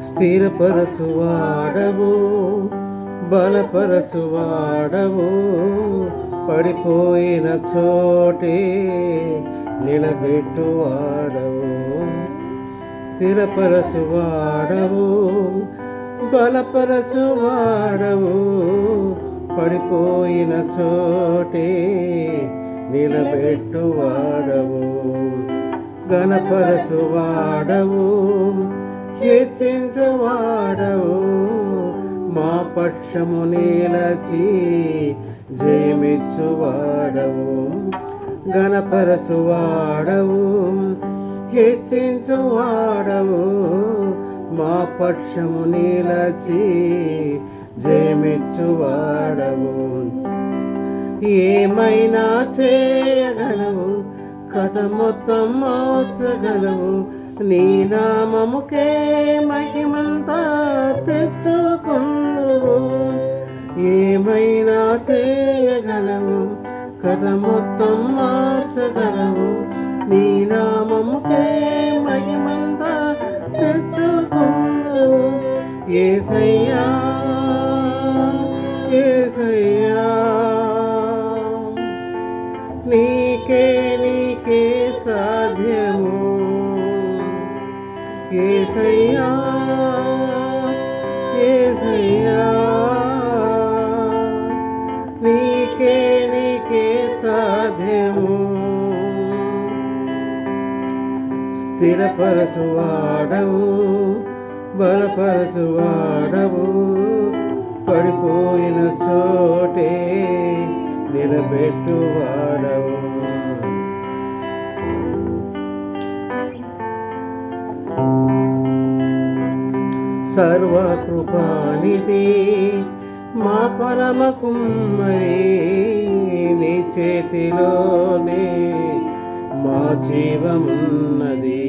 స్థిరపరచువాడవు, బలపరచువాడవు, పడిపోయిన చోటే నిలబెట్టువాడవు. స్థిరపరచువాడవు, బలపరచువాడవు, పడిపోయిన చోటే నిలబెట్టువాడవు. ఘనపరచువాడవు, హెచ్చించువాడవు, మా పక్షము నిలచి జయమిచ్చువాడవు. ఘనపరచువాడవు, హెచ్చించువాడవు, మా పక్షము నిలచి జయమిచ్చువాడవు. ఏమైనా చేయగలవు, కథ మొత్తం మార్చగలవు, నీ నామముకే మహిమంతా తెచ్చుకుందువు. ఏమైనా చేయగలవు, కథ మొత్తం మార్చగలవు, నీ నామముకే మహిమంతా తెచ్చుకుందువు. యేసయ్యా యేసయ్యా, నీకే సాధ్యము. యేసయ్యా యేసయ్యా, నీకే సాధ్యము. స్థిరపరచువాడవు, బలపరచువాడవు, పడిపోయిన చోటే నిలబెట్టువాడవు. సర్వకృపానిధి మా పరమ కుమ్మరి, నీ చేతిలోనే మా జీవమున్నది.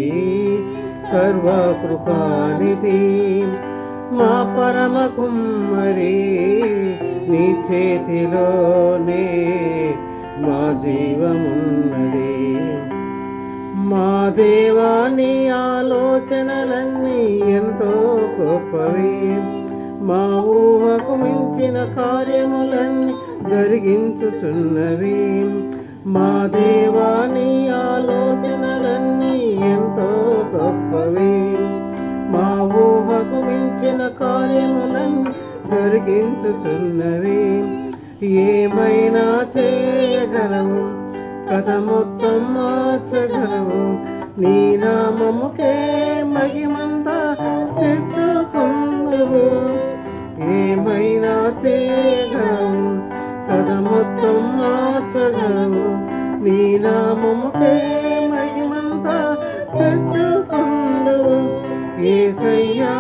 సర్వకృపానిధి మా పరమ కుమ్మరి, నీ చేతిలోనే మా జీవమున్నది. మా దేవా, నీ ఆలోచనలన్నీ ఎంతో గొప్పవి, మా ఊహకు మించిన కార్యములన్నీ జరిగించుచున్నవి. మా దేవా, నీ ఆలోచనలన్నీ ఎంతో గొప్పవి, మా ఊహకు మించిన కార్యములన్నీ జరిగించుచున్నవి. ఏమైనా చేయగలవు, కథ మొత్తం మార్చగలవు, నీ నామముకే మహిమంతా తెచ్చుకుందువు. ఏమైనా చేయగలవు, కథ మొత్తం మార్చగలవు, నీ నామముకే మహిమంతా తెచ్చుకుందువు. యేసయ్యా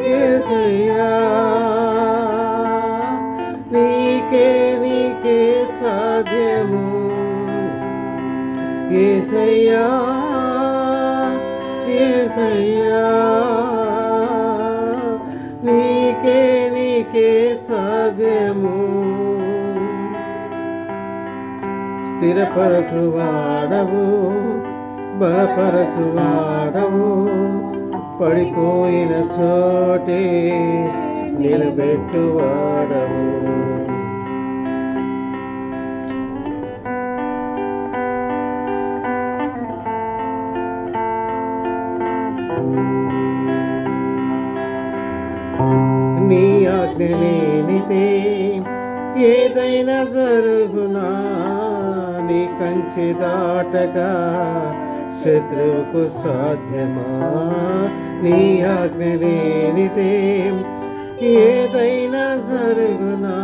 యేసయ్యా, నీకే సాధ్యము. యేసయ్యా యేసయ్యా, నీకే సాధ్యము. స్థిరపరచువాడవు, బలపరచువాడవు, పడిపోయిన చోటే నిలబెట్టువాడవు. నీ ఆజ్ఞ లేనిదే ఏదైనా జరుగునా, నీ కంచె దాటగా శత్రువుకు సాధ్యమా. నీ ఆజ్ఞ లేనిదే ఏదైనా జరుగునా,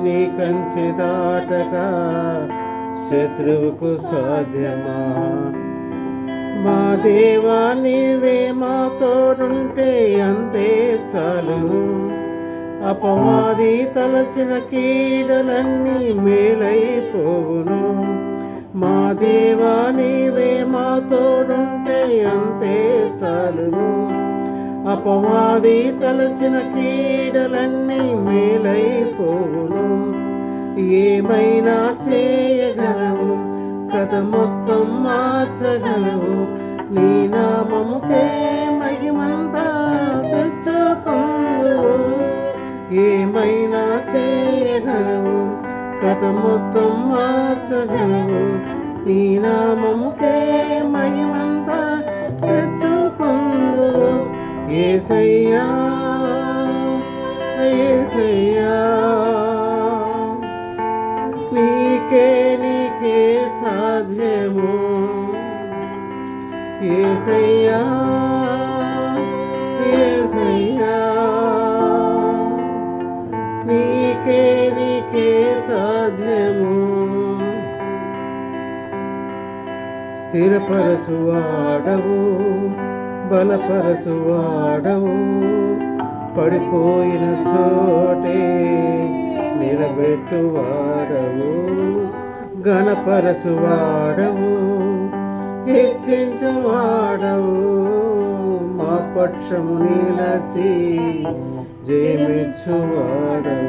నీ కంచె దాటగా శత్రువుకు సాధ్యమా. మా దేవా, నీవే మా తోడుంటే అంతే చాలును. అపవాది తలచిన కీడలన్నీ మేలైపోవును. మా దేవా, నీవే మా తోడుంటే అంతే చాలును. అపవాది తలచిన కీడలన్నీ మేలైపోవును. ఏమైనా చేయగలవు, కథ మొత్తం మార్చగలవు, నీ నామముకే కథ మొత్తం మార్చగలవు. నీ నామముకే మహిమంతా తెచ్చుకుందువు. యేసయ్యా యేసయ్యా, నీకే సాధ్యము. యేసయ్యా యేసయ్యా, నీకే సాధ్యము. స్థిరపరచువాడవు, బలపరచువాడవు, పడిపోయిన చోటే నిలబెట్టువాడవు. ఘనపరచువాడవు, హెచ్చించువాడవు, మా పక్షము నిలచి జయమిచ్చువాడవు.